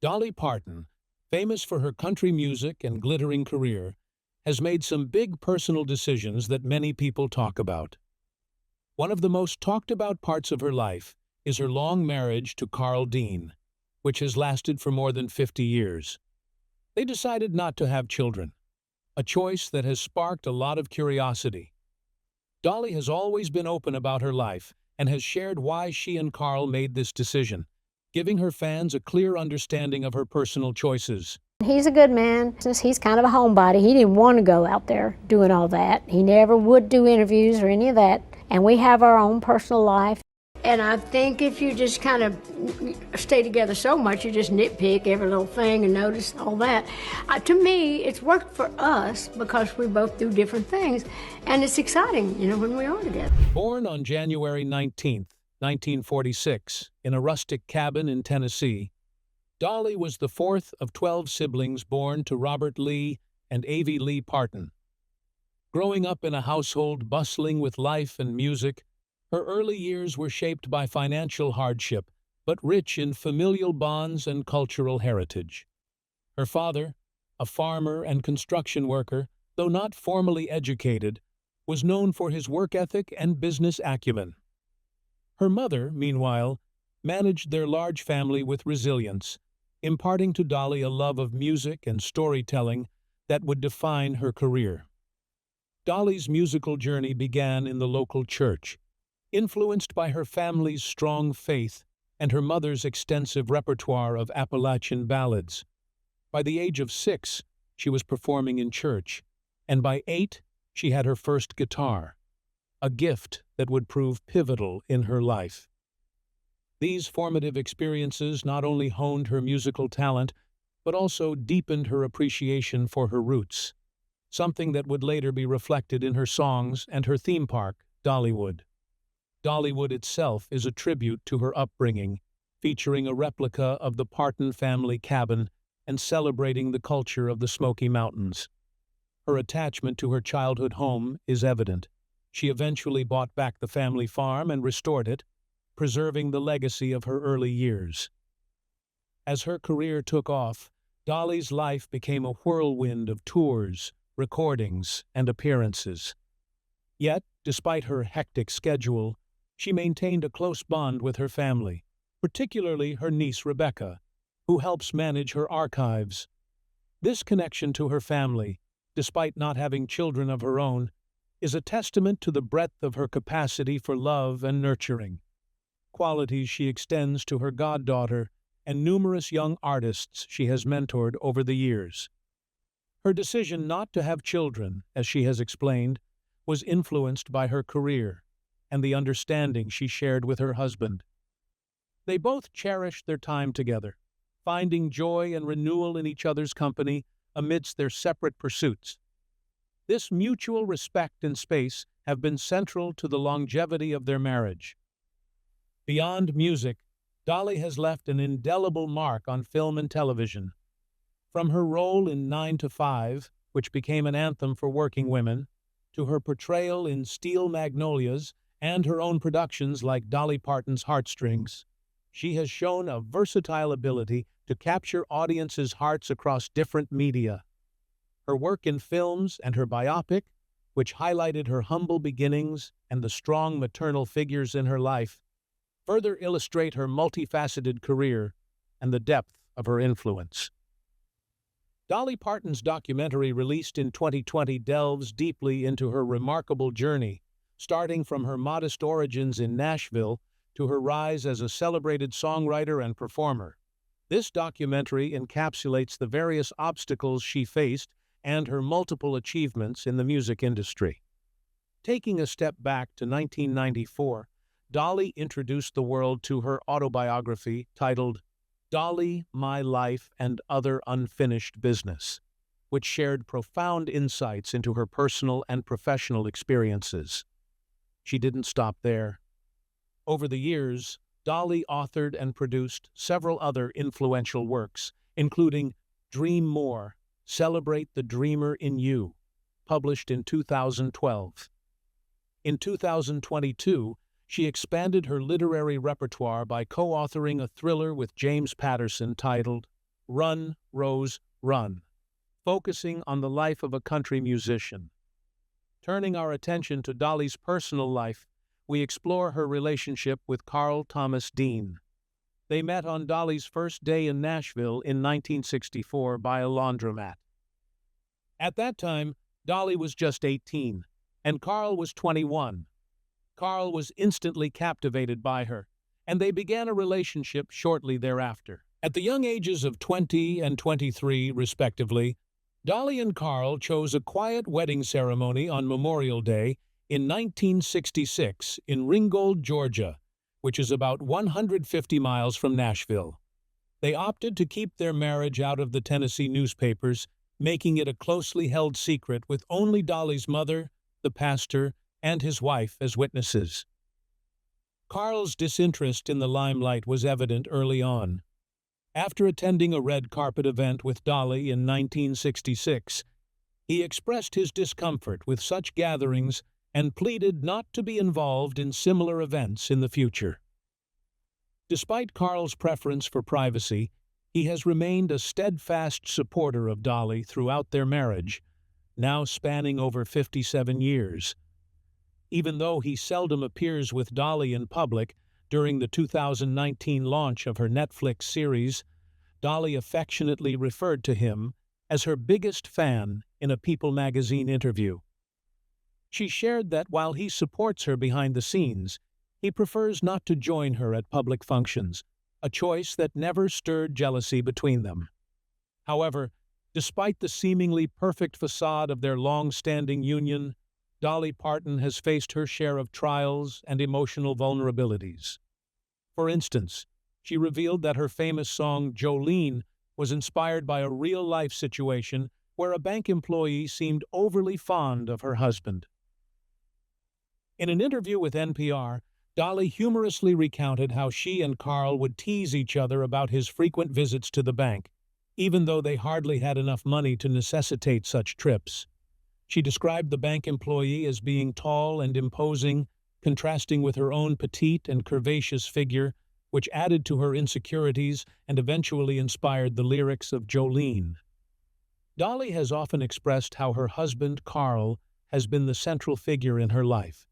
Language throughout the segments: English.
Dolly Parton, famous for her country music and glittering career, has made some big personal decisions that many people talk about. One of the most talked about parts of her life is her long marriage to Carl Dean, which has lasted for more than 50 years. They decided not to have children, a choice that has sparked a lot of curiosity. Dolly has always been open about her life and has shared why she and Carl made this decision, giving her fans a clear understanding of her personal choices. He's a good man. Since he's kind of a homebody, he didn't want to go out there doing all that. He never would do interviews or any of that. And we have our own personal life. And I think if you just kind of stay together so much, you just nitpick every little thing and notice all that. To me, it's worked for us because we both do different things. And it's exciting, when we are together. Born on January 19, 1946, in a rustic cabin in Tennessee, Dolly was the fourth of 12 siblings born to Robert Lee and Avie Lee Parton. Growing up in a household bustling with life and music, her early years were shaped by financial hardship, but rich in familial bonds and cultural heritage. Her father, a farmer and construction worker, though not formally educated, was known for his work ethic and business acumen. Her mother, meanwhile, managed their large family with resilience, imparting to Dolly a love of music and storytelling that would define her career. Dolly's musical journey began in the local church, influenced by her family's strong faith and her mother's extensive repertoire of Appalachian ballads. By the age of 6, she was performing in church, and by 8, she had her first guitar, a gift that would prove pivotal in her life. These formative experiences not only honed her musical talent, but also deepened her appreciation for her roots, something that would later be reflected in her songs and her theme park, Dollywood. Dollywood itself is a tribute to her upbringing, featuring a replica of the Parton family cabin and celebrating the culture of the Smoky Mountains. Her attachment to her childhood home is evident. She eventually bought back the family farm and restored it, preserving the legacy of her early years. As her career took off, Dolly's life became a whirlwind of tours, recordings, and appearances. Yet, despite her hectic schedule, she maintained a close bond with her family, particularly her niece Rebecca, who helps manage her archives. This connection to her family, despite not having children of her own, is a testament to the breadth of her capacity for love and nurturing, qualities she extends to her goddaughter and numerous young artists she has mentored over the years. Her decision not to have children, as she has explained, was influenced by her career and the understanding she shared with her husband. They both cherished their time together, finding joy and renewal in each other's company amidst their separate pursuits. This mutual respect and space have been central to the longevity of their marriage. Beyond music, Dolly has left an indelible mark on film and television. From her role in 9 to 5, which became an anthem for working women, to her portrayal in Steel Magnolias and her own productions like Dolly Parton's Heartstrings, she has shown a versatile ability to capture audiences' hearts across different media. Her work in films and her biopic, which highlighted her humble beginnings and the strong maternal figures in her life, further illustrate her multifaceted career and the depth of her influence. Dolly Parton's documentary released in 2020 delves deeply into her remarkable journey, starting from her modest origins in Nashville to her rise as a celebrated songwriter and performer. This documentary encapsulates the various obstacles she faced and her multiple achievements in the music industry. Taking a step back to 1994, Dolly introduced the world to her autobiography titled Dolly, My Life and Other Unfinished Business, which shared profound insights into her personal and professional experiences. She didn't stop there. Over the years, Dolly authored and produced several other influential works, including Dream More, Celebrate the Dreamer in You, published in 2012. In 2022, she expanded her literary repertoire by co-authoring a thriller with James Patterson titled Run, Rose, Run, focusing on the life of a country musician. Turning our attention to Dolly's personal life, we explore her relationship with Carl Thomas Dean. They met on Dolly's first day in Nashville in 1964 by a laundromat. At that time, Dolly was just 18, and Carl was 21. Carl was instantly captivated by her, and they began a relationship shortly thereafter. At the young ages of 20 and 23, respectively, Dolly and Carl chose a quiet wedding ceremony on Memorial Day in 1966 in Ringgold, Georgia, which is about 150 miles from Nashville. They opted to keep their marriage out of the Tennessee newspapers, making it a closely held secret with only Dolly's mother, the pastor, and his wife as witnesses. Carl's disinterest in the limelight was evident early on. After attending a red carpet event with Dolly in 1966, he expressed his discomfort with such gatherings and pleaded not to be involved in similar events in the future. Despite Carl's preference for privacy, he has remained a steadfast supporter of Dolly throughout their marriage, now spanning over 57 years. Even though he seldom appears with Dolly in public, during the 2019 launch of her Netflix series, Dolly affectionately referred to him as her biggest fan in a People magazine interview. She shared that while he supports her behind the scenes, he prefers not to join her at public functions, a choice that never stirred jealousy between them. However, despite the seemingly perfect facade of their long-standing union, Dolly Parton has faced her share of trials and emotional vulnerabilities. For instance, she revealed that her famous song Jolene was inspired by a real-life situation where a bank employee seemed overly fond of her husband. In an interview with NPR, Dolly humorously recounted how she and Carl would tease each other about his frequent visits to the bank, even though they hardly had enough money to necessitate such trips. She described the bank employee as being tall and imposing, contrasting with her own petite and curvaceous figure, which added to her insecurities and eventually inspired the lyrics of Jolene. Dolly has often expressed how her husband, Carl, has been the central figure in her life,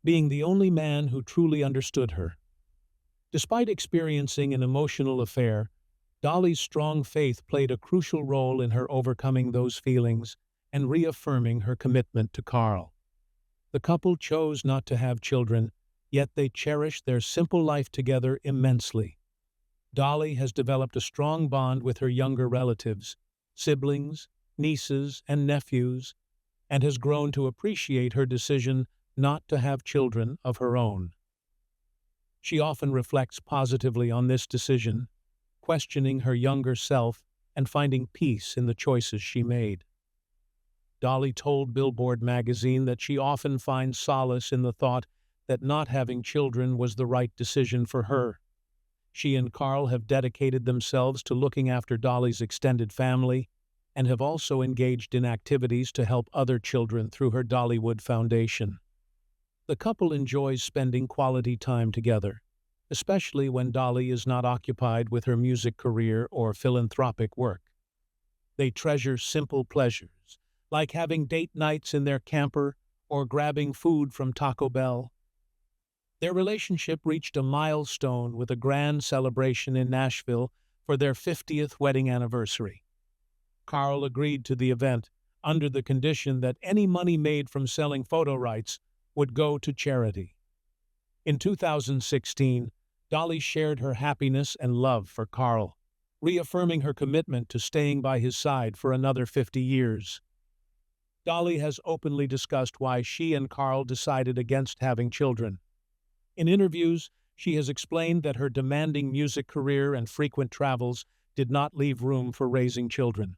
being the only man who truly understood her. Despite experiencing an emotional affair, Dolly's strong faith played a crucial role in her overcoming those feelings and reaffirming her commitment to Carl. The couple chose not to have children, yet they cherished their simple life together immensely. Dolly has developed a strong bond with her younger relatives, siblings, nieces, and nephews, and has grown to appreciate her decision not to have children of her own. She often reflects positively on this decision, questioning her younger self and finding peace in the choices she made. Dolly told Billboard magazine that she often finds solace in the thought that not having children was the right decision for her. She and Carl have dedicated themselves to looking after Dolly's extended family and have also engaged in activities to help other children through her Dollywood Foundation. The couple enjoys spending quality time together, especially when Dolly is not occupied with her music career or philanthropic work. They treasure simple pleasures, like having date nights in their camper or grabbing food from Taco Bell. Their relationship reached a milestone with a grand celebration in Nashville for their 50th wedding anniversary. Carl agreed to the event under the condition that any money made from selling photo rights would go to charity. In 2016, Dolly shared her happiness and love for Carl, reaffirming her commitment to staying by his side for another 50 years. Dolly has openly discussed why she and Carl decided against having children. In interviews, she has explained that her demanding music career and frequent travels did not leave room for raising children.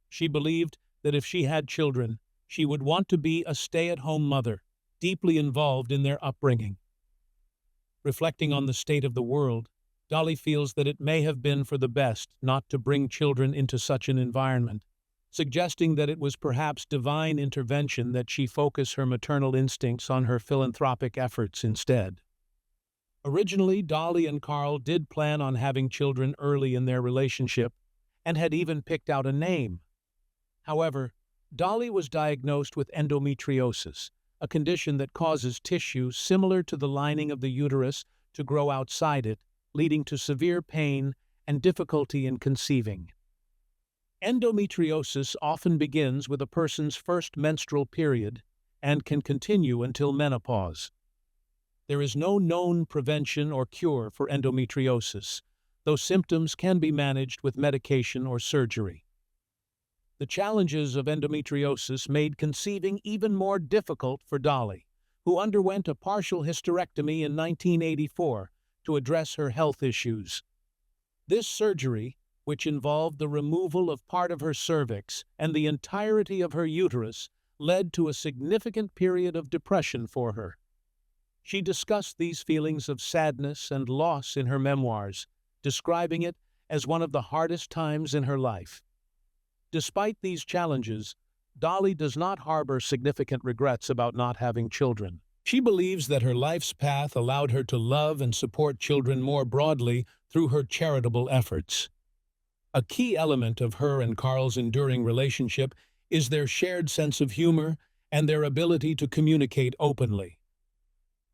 She believed that if she had children, she would want to be a stay-at-home mother, deeply involved in their upbringing. Reflecting on the state of the world, Dolly feels that it may have been for the best not to bring children into such an environment, suggesting that it was perhaps divine intervention that she focus her maternal instincts on her philanthropic efforts instead. Originally, Dolly and Carl did plan on having children early in their relationship, and had even picked out a name. However, Dolly was diagnosed with endometriosis, a condition that causes tissue similar to the lining of the uterus to grow outside it, leading to severe pain and difficulty in conceiving. Endometriosis often begins with a person's first menstrual period and can continue until menopause. There is no known prevention or cure for endometriosis, though symptoms can be managed with medication or surgery. The challenges of endometriosis made conceiving even more difficult for Dolly, who underwent a partial hysterectomy in 1984 to address her health issues. This surgery, which involved the removal of part of her cervix and the entirety of her uterus, led to a significant period of depression for her. She discussed these feelings of sadness and loss in her memoirs, describing it as one of the hardest times in her life. Despite these challenges, Dolly does not harbor significant regrets about not having children. She believes that her life's path allowed her to love and support children more broadly through her charitable efforts. A key element of her and Carl's enduring relationship is their shared sense of humor and their ability to communicate openly.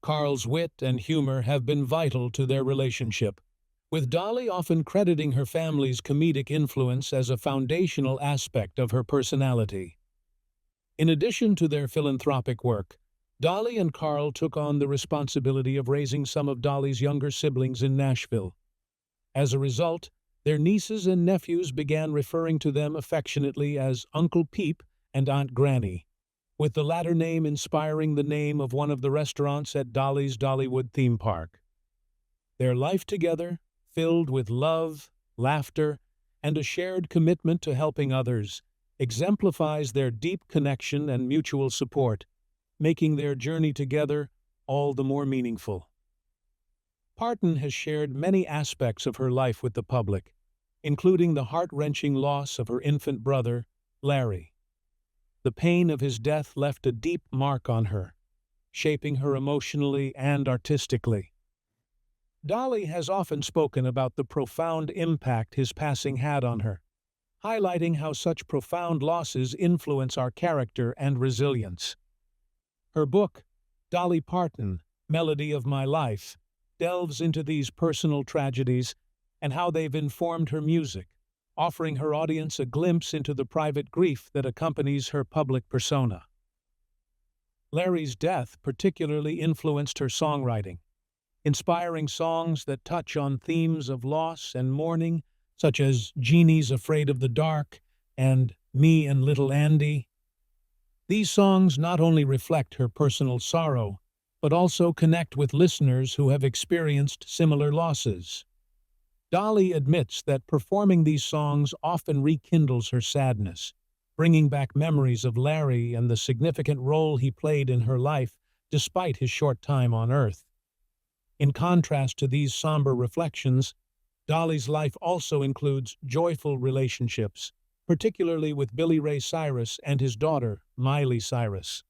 Carl's wit and humor have been vital to their relationship, with Dolly often crediting her family's comedic influence as a foundational aspect of her personality. In addition to their philanthropic work, Dolly and Carl took on the responsibility of raising some of Dolly's younger siblings in Nashville. As a result, their nieces and nephews began referring to them affectionately as Uncle Peep and Aunt Granny, with the latter name inspiring the name of one of the restaurants at Dolly's Dollywood theme park. Their life together, filled with love, laughter, and a shared commitment to helping others, exemplifies their deep connection and mutual support, making their journey together all the more meaningful. Parton has shared many aspects of her life with the public, including the heart-wrenching loss of her infant brother, Larry. The pain of his death left a deep mark on her, shaping her emotionally and artistically. Dolly has often spoken about the profound impact his passing had on her, highlighting how such profound losses influence our character and resilience. Her book, Dolly Parton, Melody of My Life, delves into these personal tragedies and how they've informed her music, offering her audience a glimpse into the private grief that accompanies her public persona. Larry's death particularly influenced her songwriting, inspiring songs that touch on themes of loss and mourning, such as Jeannie's Afraid of the Dark and Me and Little Andy. These songs not only reflect her personal sorrow, but also connect with listeners who have experienced similar losses. Dolly admits that performing these songs often rekindles her sadness, bringing back memories of Larry and the significant role he played in her life despite his short time on Earth. In contrast to these somber reflections, Dolly's life also includes joyful relationships, particularly with Billy Ray Cyrus and his daughter, Miley Cyrus.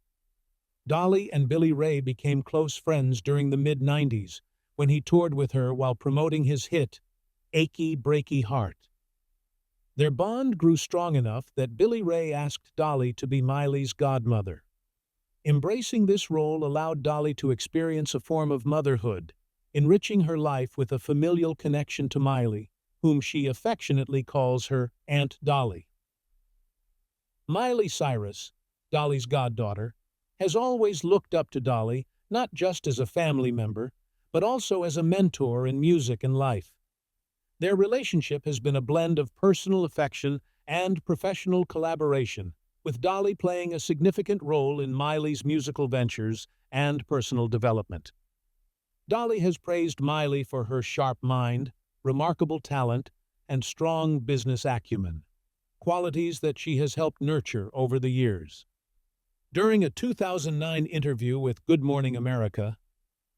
Dolly and Billy Ray became close friends during the mid-90s, when he toured with her while promoting his hit, Achy Breaky Heart. Their bond grew strong enough that Billy Ray asked Dolly to be Miley's godmother. Embracing this role allowed Dolly to experience a form of motherhood, enriching her life with a familial connection to Miley, whom she affectionately calls her Aunt Dolly. Miley Cyrus, Dolly's goddaughter, has always looked up to Dolly not just as a family member, but also as a mentor in music and life. Their relationship has been a blend of personal affection and professional collaboration, with Dolly playing a significant role in Miley's musical ventures and personal development. Dolly has praised Miley for her sharp mind, remarkable talent, and strong business acumen, qualities that she has helped nurture over the years. During a 2009 interview with Good Morning America,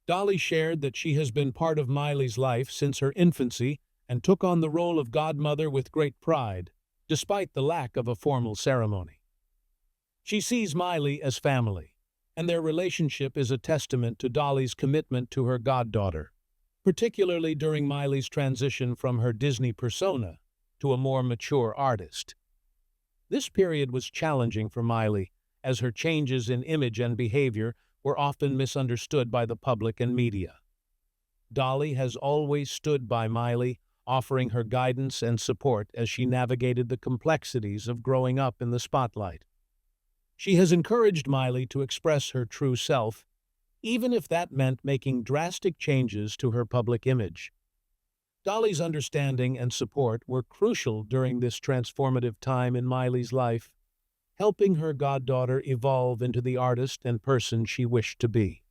Dolly shared that she has been part of Miley's life since her infancy and took on the role of godmother with great pride, despite the lack of a formal ceremony. She sees Miley as family, and their relationship is a testament to Dolly's commitment to her goddaughter, particularly during Miley's transition from her Disney persona to a more mature artist. This period was challenging for Miley, as her changes in image and behavior were often misunderstood by the public and media. Dolly has always stood by Miley, offering her guidance and support as she navigated the complexities of growing up in the spotlight. She has encouraged Miley to express her true self, even if that meant making drastic changes to her public image. Dolly's understanding and support were crucial during this transformative time in Miley's life, helping her goddaughter evolve into the artist and person she wished to be.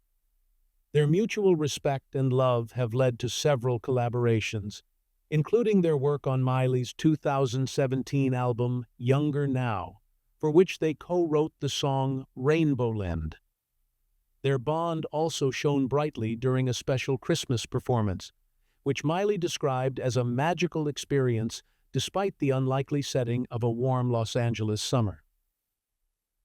Their mutual respect and love have led to several collaborations, including their work on Miley's 2017 album, Younger Now, for which they co-wrote the song Rainbowland. Their bond also shone brightly during a special Christmas performance, which Miley described as a magical experience despite the unlikely setting of a warm Los Angeles summer.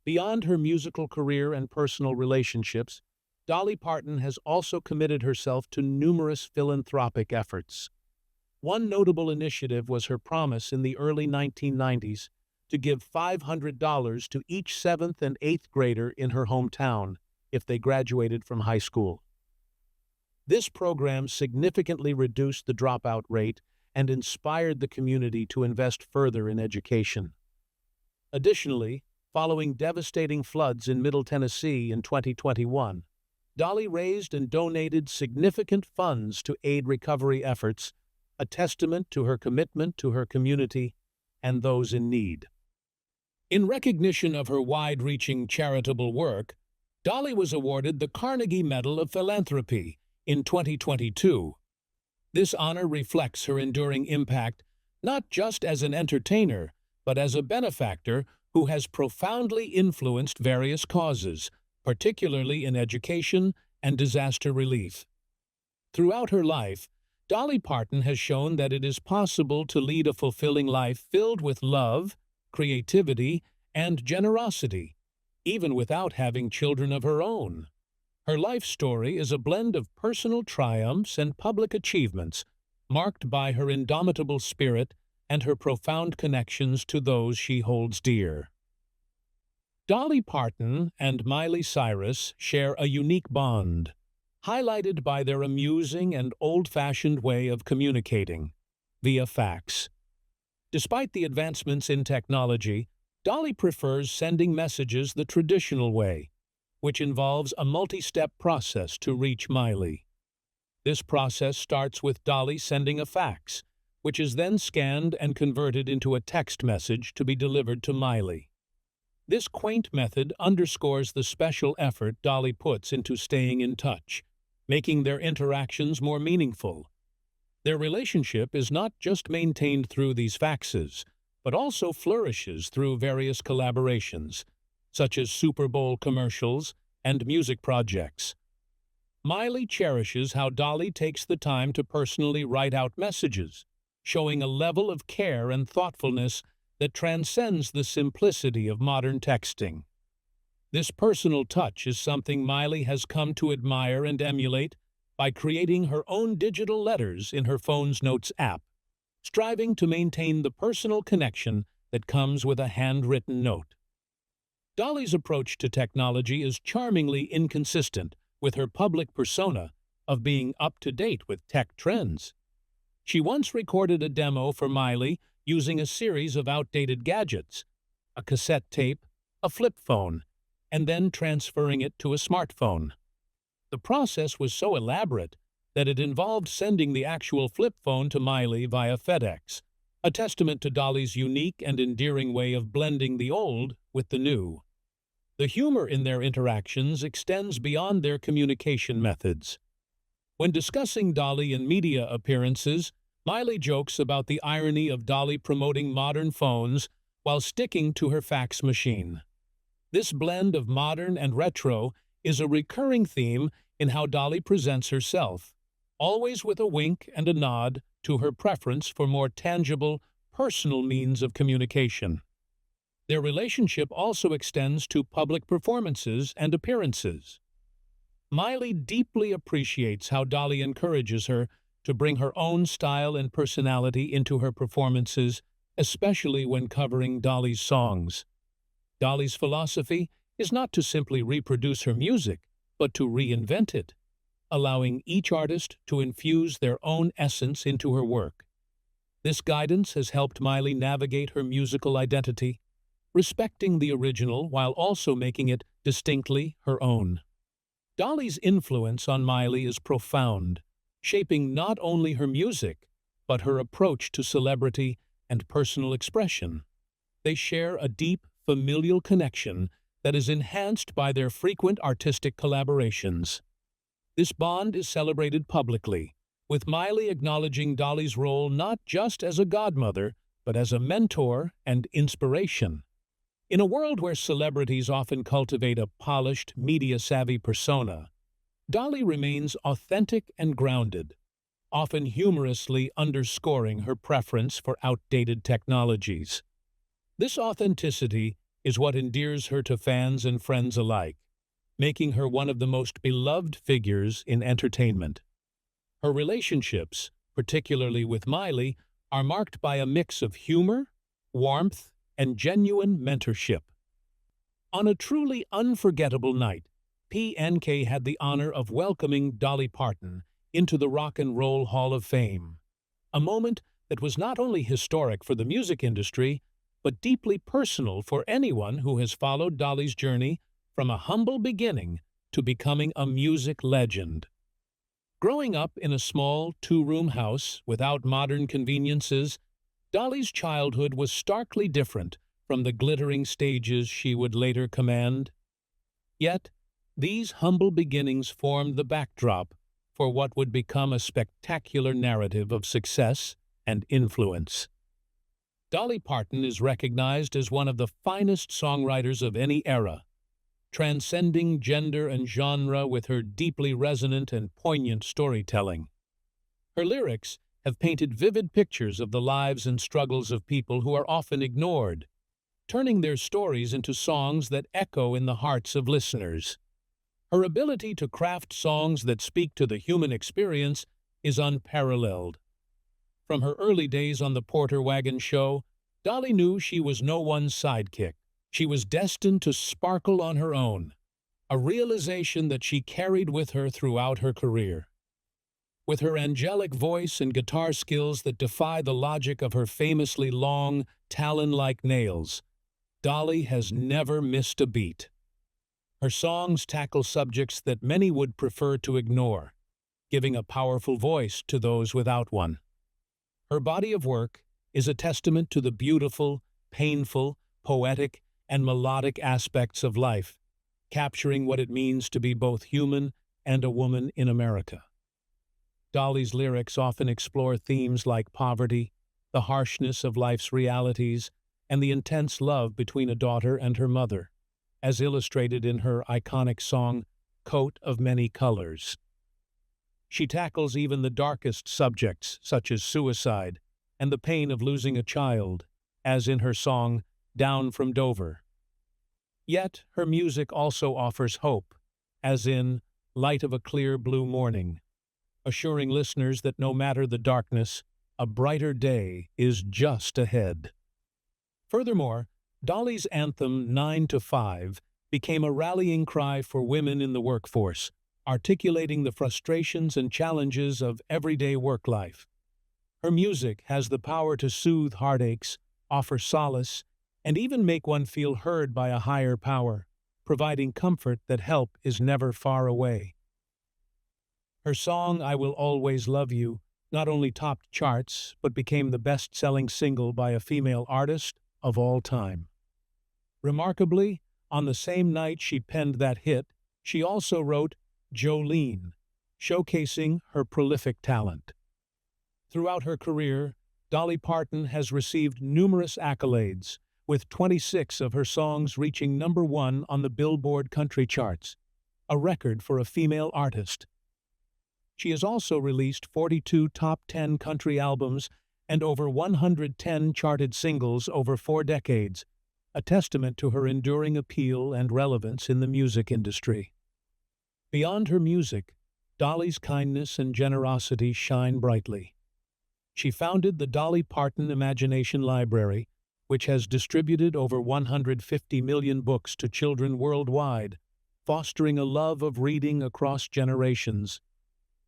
Beyond her musical career and personal relationships, Dolly Parton has also committed herself to numerous philanthropic efforts. One notable initiative was her promise in the early 1990s to give $500 to each 7th and 8th grader in her hometown if they graduated from high school. This program significantly reduced the dropout rate and inspired the community to invest further in education. Additionally, following devastating floods in Middle Tennessee in 2021, Dolly raised and donated significant funds to aid recovery efforts, a testament to her commitment to her community and those in need. In recognition of her wide-reaching charitable work, Dolly was awarded the Carnegie Medal of Philanthropy in 2022. This honor reflects her enduring impact not just as an entertainer, but as a benefactor who has profoundly influenced various causes, particularly in education and disaster relief. Throughout her life, Dolly Parton has shown that it is possible to lead a fulfilling life filled with love, creativity, and generosity, even without having children of her own. Her life story is a blend of personal triumphs and public achievements, marked by her indomitable spirit and her profound connections to those she holds dear. Dolly Parton and Miley Cyrus share a unique bond, highlighted by their amusing and old-fashioned way of communicating, via fax. Despite the advancements in technology, Dolly prefers sending messages the traditional way, which involves a multi-step process to reach Miley. This process starts with Dolly sending a fax, which is then scanned and converted into a text message to be delivered to Miley. This quaint method underscores the special effort Dolly puts into staying in touch, making their interactions more meaningful. Their relationship is not just maintained through these faxes, but also flourishes through various collaborations, such as Super Bowl commercials and music projects. Miley cherishes how Dolly takes the time to personally write out messages, showing a level of care and thoughtfulness that transcends the simplicity of modern texting. This personal touch is something Miley has come to admire and emulate by creating her own digital letters in her phone's Notes app, striving to maintain the personal connection that comes with a handwritten note. Dolly's approach to technology is charmingly inconsistent with her public persona of being up-to-date with tech trends. She once recorded a demo for Miley using a series of outdated gadgets, a cassette tape, a flip phone, and then transferring it to a smartphone. The process was so elaborate that it involved sending the actual flip phone to Miley via FedEx, a testament to Dolly's unique and endearing way of blending the old with the new. The humor in their interactions extends beyond their communication methods. When discussing Dolly in media appearances, Miley jokes about the irony of Dolly promoting modern phones while sticking to her fax machine. This blend of modern and retro is a recurring theme in how Dolly presents herself, always with a wink and a nod to her preference for more tangible, personal means of communication. Their relationship also extends to public performances and appearances. Miley deeply appreciates how Dolly encourages her to bring her own style and personality into her performances especially when covering Dolly's songs. Dolly's philosophy is not to simply reproduce her music, but to reinvent it, allowing each artist to infuse their own essence into her work. This guidance has helped Miley navigate her musical identity, respecting the original while also making it distinctly her own. Dolly's influence on Miley is profound, shaping not only her music, but her approach to celebrity and personal expression. They share a deep, familial connection that is enhanced by their frequent artistic collaborations. This bond is celebrated publicly, with Miley acknowledging Dolly's role not just as a godmother, but as a mentor and inspiration. In a world where celebrities often cultivate a polished, media-savvy persona, Dolly remains authentic and grounded, often humorously underscoring her preference for outdated technologies. This authenticity is what endears her to fans and friends alike, making her one of the most beloved figures in entertainment. Her relationships, particularly with Miley, are marked by a mix of humor, warmth, and genuine mentorship. On a truly unforgettable night, PNK had the honor of welcoming Dolly Parton into the Rock and Roll Hall of Fame, a moment that was not only historic for the music industry, but deeply personal for anyone who has followed Dolly's journey from a humble beginning to becoming a music legend. Growing up in a small, two-room house without modern conveniences, Dolly's childhood was starkly different from the glittering stages she would later command. Yet, these humble beginnings formed the backdrop for what would become a spectacular narrative of success and influence. Dolly Parton is recognized as one of the finest songwriters of any era, transcending gender and genre with her deeply resonant and poignant storytelling. Her lyrics have painted vivid pictures of the lives and struggles of people who are often ignored, turning their stories into songs that echo in the hearts of listeners. Her ability to craft songs that speak to the human experience is unparalleled. From her early days on the Porter Wagon Show, Dolly knew she was no one's sidekick. She was destined to sparkle on her own, a realization that she carried with her throughout her career. With her angelic voice and guitar skills that defy the logic of her famously long, talon-like nails, Dolly has never missed a beat. Her songs tackle subjects that many would prefer to ignore, giving a powerful voice to those without one. Her body of work is a testament to the beautiful, painful, poetic, and melodic aspects of life, capturing what it means to be both human and a woman in America. Dolly's lyrics often explore themes like poverty, the harshness of life's realities, and the intense love between a daughter and her mother, as illustrated in her iconic song, Coat of Many Colors. She tackles even the darkest subjects, such as suicide and the pain of losing a child, as in her song, Down from Dover. Yet, her music also offers hope, as in Light of a Clear Blue Morning, assuring listeners that no matter the darkness, a brighter day is just ahead. Furthermore, Dolly's anthem 9 to 5 became a rallying cry for women in the workforce, articulating the frustrations and challenges of everyday work life. Her music has the power to soothe heartaches, offer solace, and even make one feel heard by a higher power, providing comfort that help is never far away. Her song, I Will Always Love You, not only topped charts, but became the best-selling single by a female artist of all time. Remarkably, on the same night she penned that hit, she also wrote Jolene, showcasing her prolific talent. Throughout her career, Dolly Parton has received numerous accolades, with 26 of her songs reaching #1 on the Billboard country charts, a record for a female artist. She has also released 42 top 10 country albums and over 110 charted singles over 4 decades, a testament to her enduring appeal and relevance in the music industry. Beyond her music, Dolly's kindness and generosity shine brightly. She founded the Dolly Parton Imagination Library, which has distributed over 150 million books to children worldwide, fostering a love of reading across generations.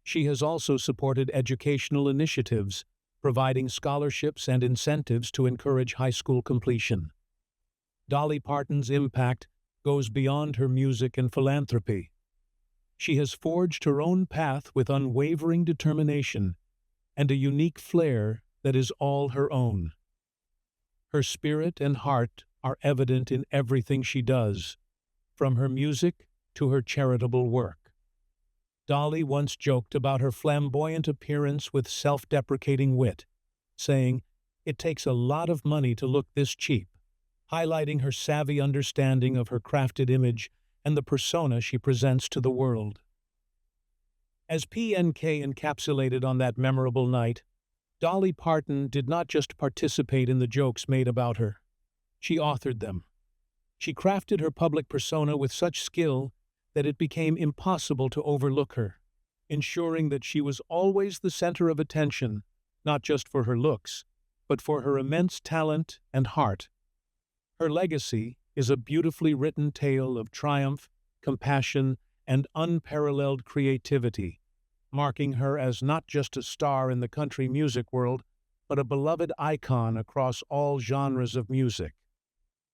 She has also supported educational initiatives, providing scholarships and incentives to encourage high school completion. Dolly Parton's impact goes beyond her music and philanthropy. She has forged her own path with unwavering determination and a unique flair that is all her own. Her spirit and heart are evident in everything she does, from her music to her charitable work. Dolly once joked about her flamboyant appearance with self-deprecating wit, saying, "It takes a lot of money to look this cheap," highlighting her savvy understanding of her crafted image and the persona she presents to the world. As PNK encapsulated on that memorable night, Dolly Parton did not just participate in the jokes made about her. She authored them. She crafted her public persona with such skill that it became impossible to overlook her, ensuring that she was always the center of attention, not just for her looks, but for her immense talent and heart. Her legacy is a beautifully written tale of triumph, compassion, and unparalleled creativity, marking her as not just a star in the country music world, but a beloved icon across all genres of music.